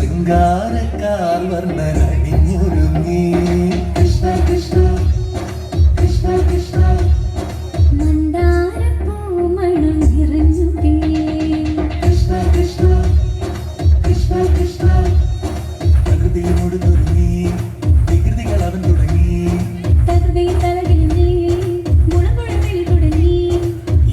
ശൃംഗാരക്കാർ വർണ്ണനണിഞ്ഞൊരുങ്ങി കൃഷ്ണ കൃഷ്ണ കൃഷ്ണ കൃഷ്ണ മന്ദാരപ്പൂമണം നിറഞ്ഞു കൃഷ്ണ കൃഷ്ണ കൃഷ്ണ കൃഷ്ണ പ്രകൃതിയോട് തുടങ്ങി വികൃതികൾ അവൻ തുടങ്ങി തകൃതിയിൽ തലകിൽ നീ മുളമുഴവിൽ തുടങ്ങി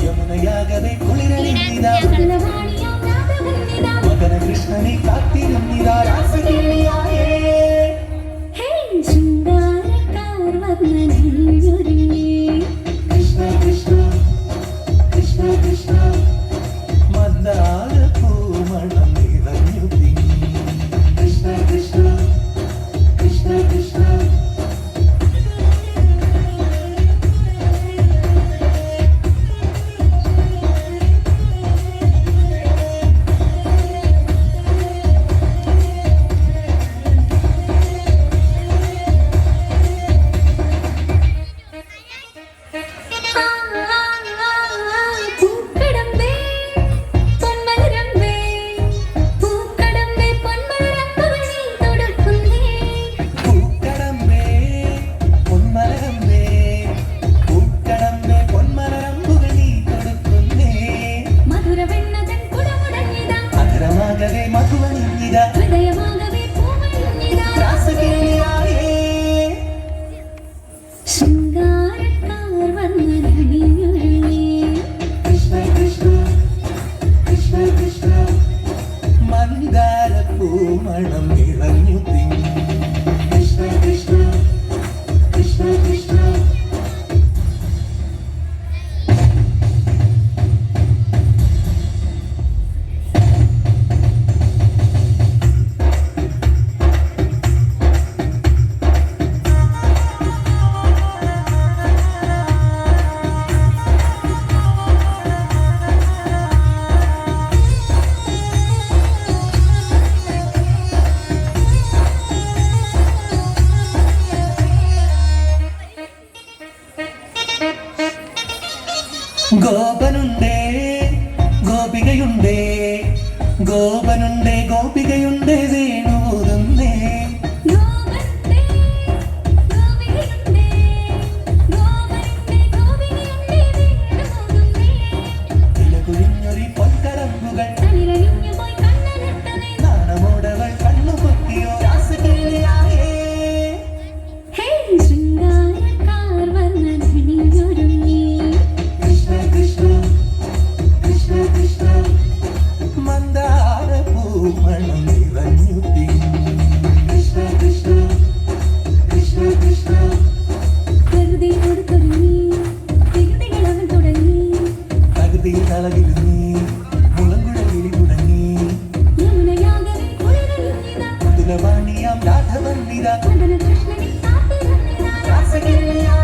യമുനയാകവെ കുളിരണിഞ്ഞിതാ മകളവാണിയാം നാദവന്നിതാ മകന കൃഷ്ണനെ കാത്തിരുന്നിതാ രാസകേളിയായേ ഹേ ശൃംഗാരക്കാർ വർണ്ണനണിഞ്ഞൊരുങ്ങി കൃഷ്ണ കൃഷ്ണ കൃഷ്ണ കൃഷ്ണ മന്ദാരപ്പൂമണം നിറഞ്ഞു തിങ്ങി കൃഷ്ണ കൃഷ്ണ കൃഷ്ണ കൃഷ്ണ പൂക്കടമ്പേ പൊന്മലരമ്പേ പൂക്കടമ്പേ പൊന്മലരമ്പുകൾ നീ തൊടുക്കുന്നേ പൂക്കടമ്പേ പൊന്മലരമ്പേ പൂക്കടമ്പേ പൊന്മലരമ്പുകൾ നീ തൊടുക്കുന്നേ മധുരവെണ്ണതൻ കുടമുടങ്ങിതാ മധുരമാകവേ മധുവണിഞ്ഞിതാ ഹൃദയമാകവേ പൂമണിഞ്ഞിതാ രാസകേളിയായേ ശൃംഗാരക്കാർ വർണ്ണനണിഞ്ഞൊരുങ്ങി കൃഷ്ണ കൃഷ്ണ കൃഷ്ണ കൃഷ്ണ മന്ദാരപ്പൂമണം നിറഞ്ഞു തിങ്ങി കൃഷ്ണ കൃഷ്ണ കൃഷ്ണ കൃഷ്ണ ഗോപനുണ്ടേ ഗോപികയുണ്ടേ ഗോപനുണ്ടേ ഗോപികയുണ്ടേ വേണുപോതുന്നേ ഗോവണ്ടേ ഗോപികയുണ്ടേ ഗോവണ്ടേ ഗോപികയുണ്ടേ വീണ്ടുപോകുന്നേ ഇലകുഴിഞ്ഞൊരി പൊൻകടമ്പുകൾ തളിരണിഞ്ഞു പോയി കണ്ണനെത്തവേ നാണമോടവൾ കണ്ണുപൊത്തിയോ രാസകേളിയായേ ഹേ ശൃംഗാരക്കാർ വർണ്ണനണിഞ്ഞൊരുങ്ങി കൃഷ്ണ കൃഷ്ണ കൃഷ്ണ കൃഷ്ണ മന്ദാരപ്പൂമണം നിറഞ്ഞു തിങ്ങി കൃഷ്ണ കൃഷ്ണ കൃഷ്ണ കൃഷ്ണ പ്രകൃതിയോട് തുടങ്ങി വികൃതികൾ അവൻ തുടങ്ങി പ്രകൃതിയിൽ തളകിരുന്നീ മുളങ്കുഴലിൽ തുടങ്ങി യമുനയാകവേ കുളിരണിഞ്ഞിതാ മധുരവാണിയാം രാധവന്നിത മദന കൃഷ്ണനെ കാത്തിരുന്നിതാ രാസകേളിയായേ